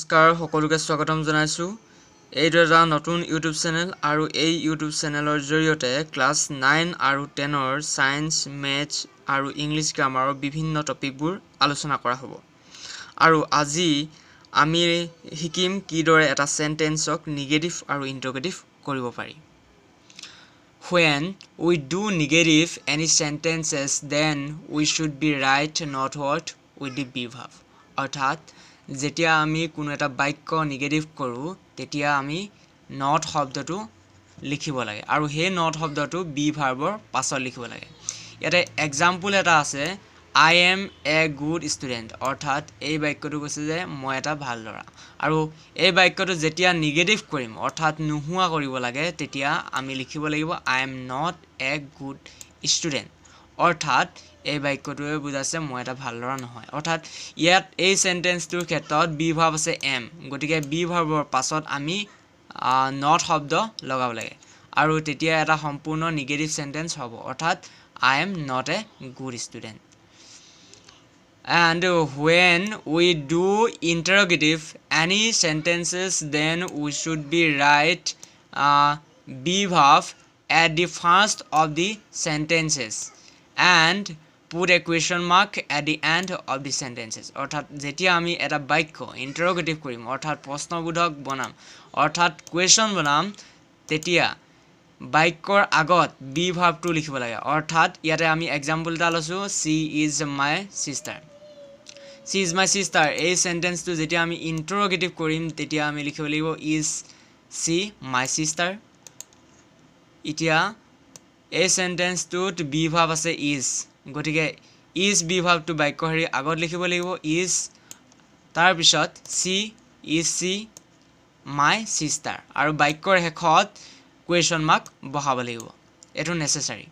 নমস্কাৰ সকলোকে স্বাগতম জনাইছো এইটো এটা নতুন ইউটিউব চেনেল আৰু এই ইউটিউব চেনেলৰ জৰিয়তে ক্লাছ 9 আৰু 10 ৰ সায়েন্স ম্যাথ আৰু ইংলিশ গ্ৰামাৰৰ বিভিন্ন টপিকবোৰ আলোচনা কৰা হ'ব আৰু আজি আমি শিকিম কিদৰে এটা সেন্টেন্সক নেগেটিভ আৰু ইন্টাৰগেটিভ কৰিব পাৰি When we do negative any sentences then we should be right not what with the be verb অৰ্থাৎ যেতিয়া আমি কোনো এটা বাক্য নেগেটিভ কৰো তেতিয়া আমি not শব্দটো লিখিব লাগে আৰু হে not শব্দটো be ভাৰ্বৰ পাছত লিখিব লাগে ইয়াতে एग्जांपल এটা আছে I am a good student অৰ্থাৎ এই বাক্যটো কৈছে যে মই এটা ভাল ল'ৰা আৰু এই বাক্যটো যেতিয়া নেগেটিভ কৰিম অৰ্থাৎ নোহোৱা কৰিব লাগে তেতিয়া আমি লিখিব লাগিব I am not a good student অৰ্থাৎ এই বাক্যটোৱে বুজাইছে মই এটা ভাল ল'ৰা নহয় অৰ্থাৎ ইয়াত এই সেন্টেন্সটোৰ ক্ষেত্ৰত বি ভাৰ্ব আছে am গতিকে বি ভাৰ্বৰ পাছত আমি not শব্দ লগাব লাগে আৰু তেতিয়া এটা সম্পূৰ্ণ নেগেটিভ সেন্টেন্স হ'ব অৰ্থাৎ I am not a good student And when we do interrogative any sentences then we should be write be verb at the first of the sentences and put a question mark at the end of the sentences অর্থাৎ যেতিয়া আমি এটা বাক্য interrogative কৰিম অৰ্থাৎ প্ৰশ্নবোধক বনাম অৰ্থাৎ কোৱেশ্চন বনাম তেতিয়া বাক্যৰ আগত বি ভাৰ্বটো লিখিব লাগে অৰ্থাৎ ইয়াতে আমি एग्जांपल এটা লৈছো she is my sister she is my sister এই সেন্টেন্সটো যেতিয়া আমি ইন্টারোগেটিভ কৰিম তেতিয়া আমি লিখিব লাগিব is she my sister ইতিয়া এই সেন্টেন্সটোত বি ভাৰ্ব আছে is গতিকে is বি ভাৰ্বটো বাক্যৰ আগত লিখিব লাগিব is তাৰ পিছত is she my sister আৰু বাক্যৰ শেষত question mark বহাব লাগিব এটো নেসেসাৰি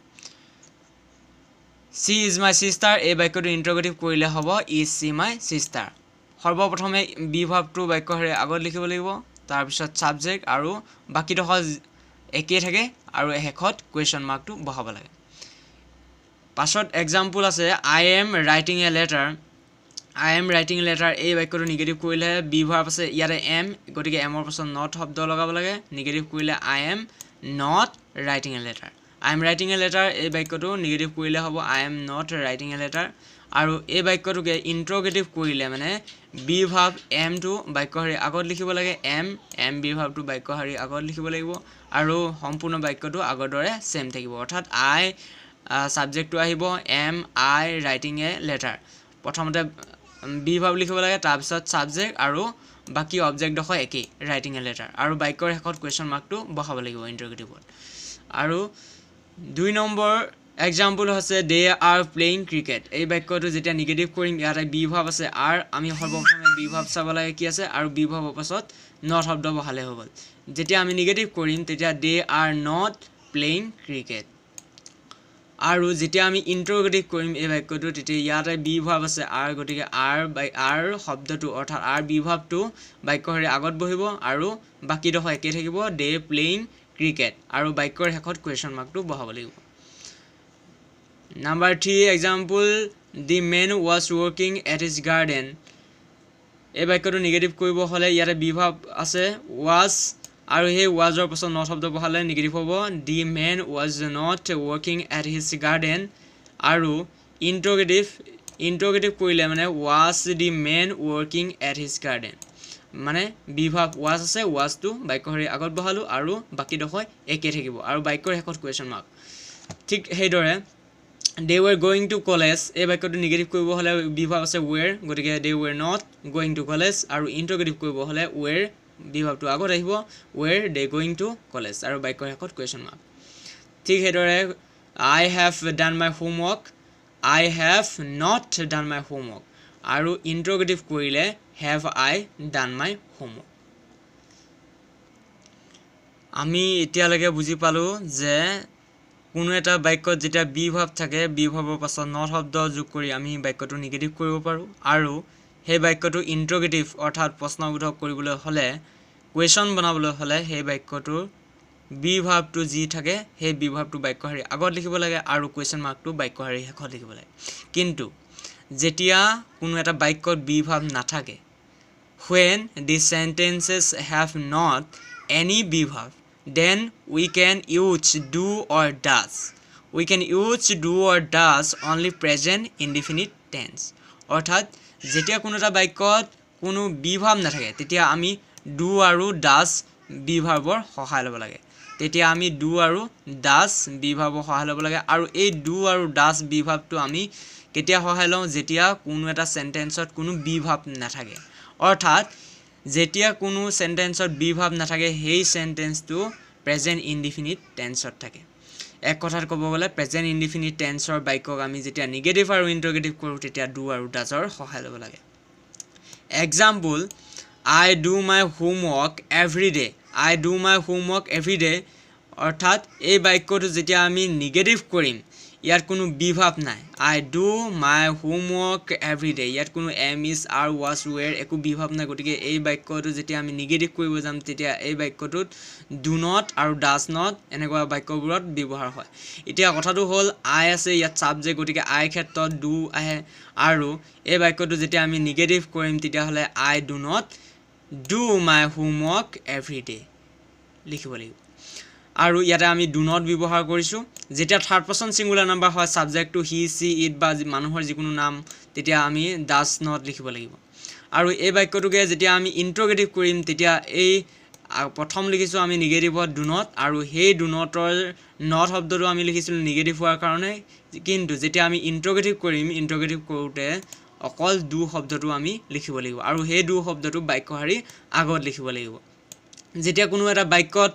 she is my sister এই বাক্যটো ইন্টাৰোগেটিভ কৰিলে হ'ব is she my sister সৰ্বপ্ৰথমে বি ভাৰ্বটো বাক্যৰ আগত লিখিব লাগিব তাৰ পিছত সাবজেক্ট আৰু বাকিটো একে থাকে আৰু শেষত question mark টো বহাব লাগে পাছত एग्जांपल আছে I am writing a letter এই বাক্যটো নেগেটিভ কৰিলে বি ভাৰ্ব আছে ইয়াতে am গতিকে am ৰ পাছত not শব্দ লগাব লাগে নেগেটিভ কৰিলে I am not writing a letter এই বাক্যটো নেগেটিভ কৰিলে হ'ব I am not writing a letter আৰু এই বাক্যটোকে ইন্টাৰোগেটিভ কৰিলে মানে বি ভাৰ্ব am টো বাক্যৰ আগত লিখিব লাগে am বি ভাৰ্বটো বাক্যৰ আগত লিখিব লাগিব আৰু সম্পূৰ্ণ বাক্যটো আগৰ দৰে সেম থাকিব অৰ্থাৎ I সাবজেক্টটো আহিব am I writing a letter প্ৰথমতে বি ভাৰ্ব লিখিব লাগে তাৰ পিছত সাবজেক্ট আৰু বাকি অবজেক্ট দখ একে writing a letter আৰু বাক্যৰ শেষত question mark টো বহাব লাগিব ইন্টাৰোগেটিভত আৰু 2 নম্বৰ एग्जांपल হৈছে they are playing cricket এই বাক্যটো যেতিয়া নেগেটিভ কৰিম ইয়াতে বি ভাৰ্ব আছে are আমি সৰ্বপ্ৰথমে বি ভাৰ্ব চাব লাগে কি আছে আৰু বি ভাৰ্বৰ পাছত not শব্দ বহালে হৈ গল যেতিয়া আমি নেগেটিভ কৰিম তেতিয়া they are not playing cricket আৰু যেতিয়া আমি ইন্টাৰোগেটিভ কৰিম এই বাক্যটো তেতিয়া ইয়াতে বি ভাৰ্ব আছে are গতিকে are শব্দটো অৰ্থাৎ are বি ভাৰ্বটো বাক্যৰ আগত বহিব আৰু বাকি দখ একে থাকিব they playing cricket আৰু বাক্যৰ শেষত question mark টো বহাব লাগিব Number 3 example the man was working at his garden এই বাক্যটো নেগেটিভ কৰিব হলে ইয়াতে বি ভাৰ্ব আছে was আৰু হে was ৰ পাছত not শব্দ বহালে নেগেটিভ হ'ব the man was not working at his garden আৰু ইন্টাৰোগেটিভ কৰিলে মানে was the man working at his garden মানে বি ভাৰ্ব was আছে was টো বাক্যৰ আগত বহালো আৰু বাকি দখ একে থাকিব আৰু বাক্যৰ শেষত question mark ঠিক হেইদৰে they were going to college এই বাক্যটো নেগেটিভ কৰিব হলে বি ভাৰ্ব আছে were গতিকে they were not going to college আৰু ইন্টাৰোগেটিভ কৰিব হলে were বি ভাৰ্বটো আগত আহিব were they going to college আৰু বাক্যৰ শেষত question mark ঠিক হেদৰে I have done my homework I have not done my homework আৰু ইন্টাৰোগেটিভ কৰিলে have I done my homework আমি এতিয়ালৈকে বুজি পালো যে কোনো এটা বাক্যত যেতিয়া বি ভাৰ্ব থাকে বি ভাৰ্বৰ পাছত not শব্দ যোগ কৰি আমি বাক্যটো নেগেটিভ কৰিব পাৰো আৰু সেই বাক্যটো ইন্টাৰোগেটিভ অৰ্থাৎ প্ৰশ্নবোধক কৰিবলৈ হলে কোৱেশ্চন বনাবলৈ হলে সেই বাক্যটোৰ বি ভাৰ্বটো যি থাকে সেই বি ভাৰ্বটো বাক্যৰ আগত লিখিব লাগে আৰু কোৱেশ্চন মাৰ্কটো বাক্যৰ শেষত লিখিব লাগে কিন্তু যেতিয়া কোনো এটা বাক্যত বি ভাৰ্ব নাথাকে when the sentences have not any be verb, then we can use do or does. We can use do or does only present indefinite tense. অৰ্থাৎ যেতিয়া কোনো এটা বাক্যত কোনো be verb নাথাকে তেতিয়া আমি do আৰু does be verbৰ সহায় ল'ব লাগে। তেতিয়া আমি do আৰু does be verbৰ সহায় ল'ব লাগে আৰু এই do আৰু does be verbটো আমি কেতিয়া সহায় লওঁ যেতিয়া কোনো এটা সেন্টেন্সত কোনো be verb নাথাকে। অৰ্থাৎ যেতিয়া কোনো সেন্টেন্সত be verb নাথাকে সেই সেন্টেন্সটো প্ৰেজেন্ট ইনডিফিনিট টেন্সত থাকে। এক কথাত ক'ব গ'লে প্ৰেজেন্ট ইনডিফিনিট টেন্সৰ বাক্যক আমি যেতিয়া নেগেটিভ আৰু ইন্টাৰগেটিভ কৰোঁ তেতিয়া ডু আৰু ডাজৰ সহায় ল'ব লাগে। Example, I do my homework every day. I do my homework every day. অৰ্থাৎ এই বাক্যটো যেতিয়া আমি নেগেটিভ কৰিম ইয়াত কোনো be verb নাই। I do my homework every day. ইয়াত কোনো am is are was were একো be verb নাই। গতিকে এই বাক্যটো যেতিয়া আমি নেগেটিভ কৰিব যাম তেতিয়া এই বাক্যটোত do not আৰু does not এনেকুৱা বাক্যবোৰত ব্যৱহাৰ হয়। এতিয়া কথাটো হ'ল I আছে ইয়াত সাবজেক্ট, গতিকে I ক্ষেত্ৰত do আহে আৰু এই বাক্যটো যেতিয়া আমি নেগেটিভ কৰিম তেতিয়া হ'লে I do not do my homework every day লিখিব লাগিব। আৰু ইয়াতে আমি do not ব্যৱহাৰ কৰিছোঁ। যেতিয়া থাৰ্ড পাৰসন সিঙ্গুলাৰ নাম্বাৰ হয় সাবজেক্টটো হি সি ইট বা মানুহৰ যিকোনো নাম তেতিয়া আমি does not লিখিব লাগিব। আৰু এই বাক্যটোকে যেতিয়া আমি ইন্টাৰগেটিভ কৰিম তেতিয়া এই প্ৰথম লিখিছোঁ আমি নেগেটিভত do not আৰু সেই do notৰ not শব্দটো আমি লিখিছিলোঁ নেগেটিভ হোৱাৰ কাৰণে, কিন্তু যেতিয়া আমি ইন্টাৰগেটিভ কৰিম ইন্টাৰগেটিভ কৰোঁতে অকল do শব্দটো আমি লিখিব লাগিব আৰু সেই do শব্দটো বাক্যশাৰী আগত লিখিব লাগিব। যেতিয়া কোনো এটা বাক্যত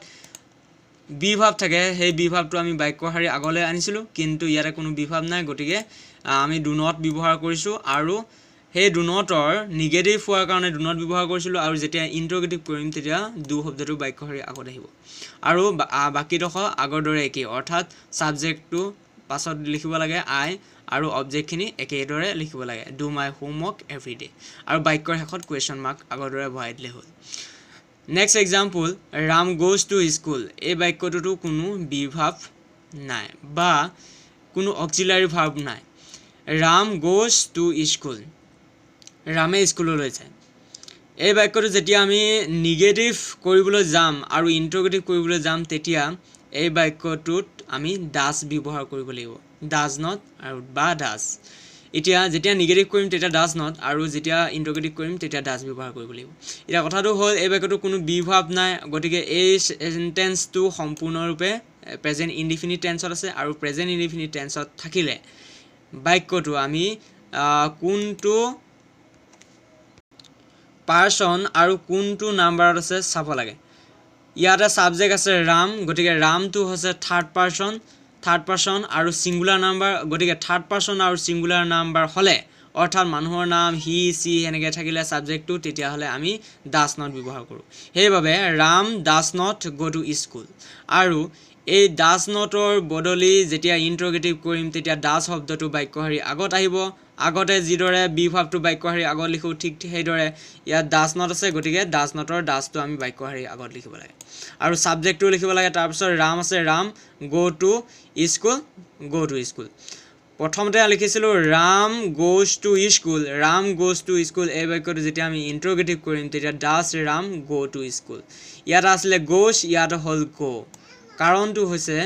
be verb থাকে সেই be verbটো আমি বাক্যশাৰী আগলৈ আনিছিলোঁ, কিন্তু ইয়াতে কোনো be verb নাই গতিকে আমি do not ব্যৱহাৰ কৰিছোঁ আৰু সেই do notৰ নেগেটিভ হোৱাৰ কাৰণে do not ব্যৱহাৰ কৰিছিলোঁ আৰু যেতিয়া ইন্টাৰগেটিভ কৰিম তেতিয়া do শব্দটো বাক্যশাৰী আগত আহিব আৰু বাকিডোখৰ আগৰ দৰে একেই। অৰ্থাৎ সাবজেক্টটো পাছত লিখিব লাগে I আৰু অবজেক্টখিনি একেদৰে লিখিব লাগে do my homework every day আৰু বাক্যৰ শেষত কুৱেশ্যন মাৰ্ক আগৰ দৰে ভৰাই দিলে হ'ল। Next example, Ram goes to school. এই বাক্যটোতো কোনো be verb নাই বা কোনো অক্সিলাৰী ভাৰ্ব নাই। ৰাম গোজ টু স্কুল, ৰামে স্কুললৈ যায়। এই বাক্যটো যেতিয়া আমি নেগেটিভ কৰিবলৈ যাম আৰু ইন্টাৰগেটিভ কৰিবলৈ যাম তেতিয়া এই বাক্যটোত আমি does ব্যৱহাৰ কৰিব লাগিব, does not আৰু বা does। এতিয়া যেতিয়া নেগেটিভ কৰিম তেতিয়া does not আৰু যেতিয়া ইন্টাৰগেটিভ কৰিম তেতিয়া does ব্যৱহাৰ কৰিব লাগিব। এতিয়া কথাটো হ'ল এই বাক্যটো কোনো be verb নাই, গতিকে এই সেন্টেন্সটো সম্পূৰ্ণৰূপে প্ৰেজেন্ট ইনডিফিনিট টেন্সত আছে আৰু প্ৰেজেন্ট ইনডিফিনিট টেন্সত থাকিলে বাক্যটো আমি কোনটো পাৰ্সন আৰু কোনটো নাম্বাৰত আছে চাব লাগে। ইয়াতে সাবজেক্ট আছে ৰাম, গতিকে ৰামটো হৈছে থাৰ্ড পাৰ্সন আৰু সিঙ্গুলাৰ নাম্বাৰ, গতিকে থাৰ্ড পাৰ্সন আৰু সিঙ্গুলাৰ নাম্বাৰ হ'লে অৰ্থাৎ মানুহৰ নাম হি সি এনেকৈ থাকিলে সাবজেক্টটো তেতিয়াহ'লে আমি does not ব্যৱহাৰ কৰোঁ। সেইবাবে Ram does not go to school আৰু এই does notৰ বদলি যেতিয়া ইন্টাৰগেটিভ কৰিম তেতিয়া does শব্দটো বাক্যশাৰী আগত আহিব। আগতে যিদৰে be verbটো বাক্যশাৰী আগত লিখোঁ ঠিক সেইদৰে ইয়াত does not আছে, গতিকে does notৰ doesটো আমি বাক্যশাৰী আগত লিখিব লাগে আৰু সাবজেক্টটো লিখিব লাগে। তাৰপিছত ৰাম আছে, ৰাম go to school। প্ৰথমতে লিখিছিলোঁ Ram goes to school, Ram goes to school। এই বাক্যটো যেতিয়া আমি ইন্টাৰগেটিভ কৰিম তেতিয়া does Ram go to school। ইয়াত আছিলে goes, ইয়াত হ'ল go। কাৰণটো হৈছে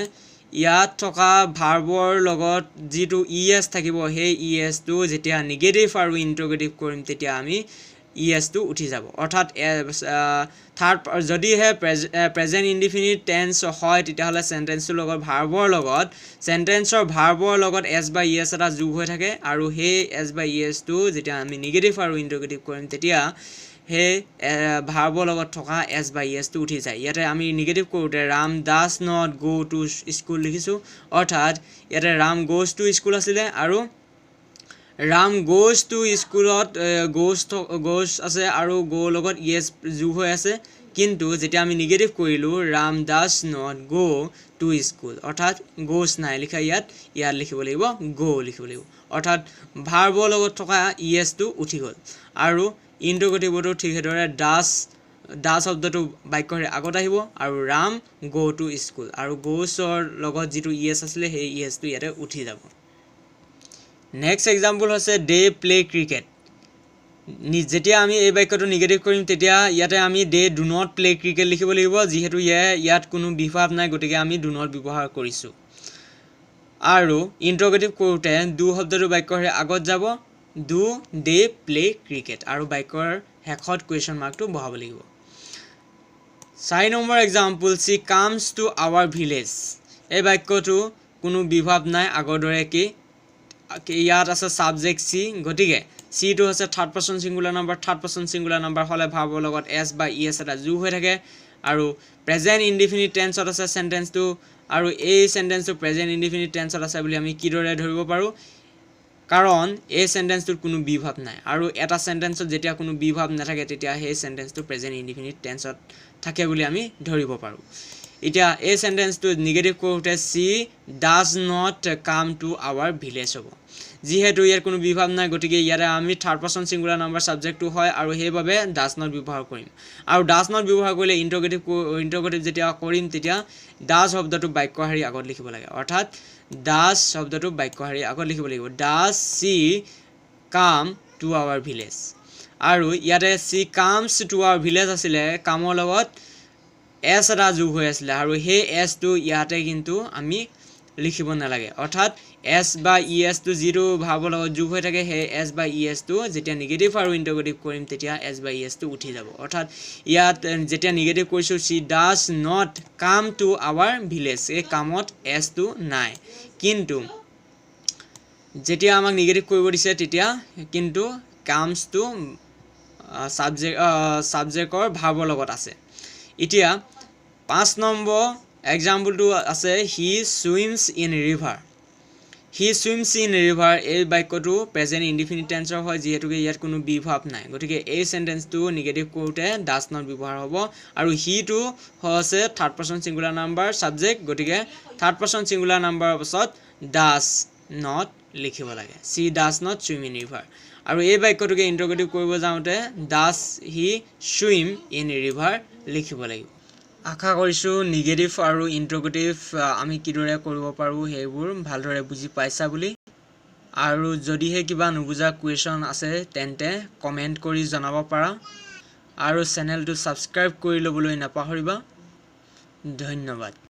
ইয়াত থকা ভাৰ্বৰ লগত যিটো es থাকিব সেই esটো যেতিয়া নেগেটিভ আৰু ইন্টাৰগেটিভ কৰিম তেতিয়া আমি esটো উঠি যাব। অৰ্থাৎ থাৰ্ড যদিহে প্ৰেজেন্ট ইনডিফিনিট টেন্স হয় তেতিয়াহ'লে সেন্টেন্সৰ লগত সেন্টেন্সৰ ভাৰ্বৰ লগত s বা es এটা যোগ হৈ থাকে আৰু সেই s বা esটো যেতিয়া আমি নেগেটিভ আৰু ইন্টাৰগেটিভ কৰিম তেতিয়া সেই ভাৰ্বৰ লগত থকা s বা esটো উঠি যায়। ইয়াতে আমি নেগেটিভ কৰোঁতে Ram does not go to school লিখিছোঁ, অৰ্থাৎ ইয়াতে ৰাম goes to school আছিলে আৰু ৰাম goes to স্কুলত goes আছে আৰু go লগত yes যোগ হৈ আছে, কিন্তু যেতিয়া আমি নেগেটিভ কৰিলোঁ Ram does not go to school অৰ্থাৎ goes নাই লিখা ইয়াত লিখিব লাগিব go লিখিব লাগিব। অৰ্থাৎ ভাৰ্বৰ লগত থকা esটো উঠি গ'ল আৰু ইন্টাৰগেটিভটো ঠিক সেইদৰে does শব্দটো বাক্যৰ আগত আহিব আৰু ৰাম go to school আৰু goesৰ লগত যিটো es আছিলে সেই esটো ইয়াতে উঠি যাব। নেক্সট এক্সাম্পল হৈছে দে প্লে ক্ৰিকেট। যেতিয়া আমি এই বাক্যটো নিগেটিভ কৰিম তেতিয়া ইয়াতে আমি they do not play cricket লিখিব লাগিব যেহেতু ইয়াত কোনো বিভাৱ নাই গতিকে আমি ডু নট ব্যৱহাৰ কৰিছো আৰু ইন্টাৰগেটিভ কৰোতে ডু শব্দটো বাক্যৰ আগত যাব ডু দে প্লে ক্ৰিকেট আৰু বাক্যৰ শেষত কুৱেশ্যন মাৰ্কটো বহাব লাগিব 4 নম্বৰ example she comes to our village এই বাক্যটো কোনো বিভাৱ নাই আগৰ দৰে কি ইয়াত আছে সাবজেক্ট সি গতিকে সি টো আছে থাৰ্ড পাৰসন সিঙ্গুলাৰ নাম্বাৰ হলে ভাৰ্বৰ লগত এস বা ইএস এটা যোগ হৈ থাকে আৰু প্ৰেজেন্ট ইনডিফিনিট টেন্সত আছে সেন্টেন্সটো আৰু এই সেন্টেন্সটো প্ৰেজেন্ট ইনডিফিনিট টেন্সত আছে বুলি আমি কিদৰে ধৰিব পাৰো কাৰণ এই সেন্টেন্সটোৰ কোনো বিভাৱ নাই আৰু এটা সেন্টেন্সত যেতিয়া কোনো বিভাৱ নাথাকে তেতিয়া সেই সেন্টেন্সটো প্ৰেজেন্ট ইনডিফিনিট টেন্সত থাকে বুলি আমি ধৰিব পাৰো এতিয়া এই সেন্টেন্সটো নিগেটিভ কৰোতে she does not come to our village হ'ব যেহেতু ইয়াৰ কোনো বিভাৱ নাই গতিকে ইয়াৰে আমি থাৰ্ড পাৰসন সিঙ্গুলাৰ নাম্বাৰ সাবজেক্টটো হয় আৰু সেইভাবে ডাজ নট ব্যৱহাৰ কৰিম আৰু ডাজ নট ব্যৱহাৰ কৰিলে ইন্টাৰগেটিভ যেতিয়া কৰিম তেতিয়া ডাজ শব্দটো বাক্যহাৰী আগত লিখিব লাগে অৰ্থাৎ ডাজ শব্দটো বাক্যহাৰী আগত লিখিব লাগিব does C come to our village আৰু ইয়াতে সি কামস টু আৱাৰ ভিলেজ আছিলে কামৰ লগত এস এটা যোগ হৈ আছিল আৰু সেই এস টো ইয়াতে কিন্তু আমি লিখিব নালাগে অৰ্থাৎ এস বা ইএস টো জিৰো ভাৰ্বৰ লগত যোগ হৈ থাকে সেই এস বা ইএস টো যেতিয়া নিগেটিভ আৰু ইন্টাৰগেটিভ কৰিম তেতিয়া এস বা ইএস টো উঠি যাব অৰ্থাৎ ইয়াত যেতিয়া নিগেটিভ কৰিছো she does not come to our village এই কামত এস টো নাই কিন্তু যেতিয়া আমাক নিগেটিভ কৰিব দিছে তেতিয়া কিন্তু কামস টো সাবজেক্টৰ ভাৰ্বৰ লগত আছে এতিয়া 5 নম্বৰ এক্সাম্পলটো আছে হি সুইমস ইন ৰিভাৰ এই বাক্যটো প্ৰেজেন্ট ইনডিফিনিট টেন্সৰ হয় যেহেতু ইয়াত কোনো বিভাৱ নাই গতিকে এই সেন্টেন্সটো নিগেটিভ কৰোতে ডাজ নট ব্যৱহাৰ হ'ব আৰু হি টো হৈছে third person singular number subject গতিকে থাৰ্ড পাৰসন সিঙ্গুলাৰ নাম্বাৰৰ পাছত ডাজ নট লিখিব লাগে she does not swim in river আৰু এই বাক্যটোকে ইন্টাৰগেটিভ কৰিব যাওঁতে does he swim in river লিখিব লাগিব আশা কৰিছো নিগেটিভ আৰু ইন্টাৰগেটিভ আমি কিদৰে কৰিব পাৰো হেবোৰ ভালদৰে বুজি পাইছা বুলি আৰু যদিহে কিবা নুবুজা কুৱেশ্যন আছে তেন্তে কমেন্ট কৰি জনাব পাৰা আৰু চেনেলটো সাবস্ক্ৰাইব কৰি লবলৈ নাপাহৰিবা ধন্যবাদ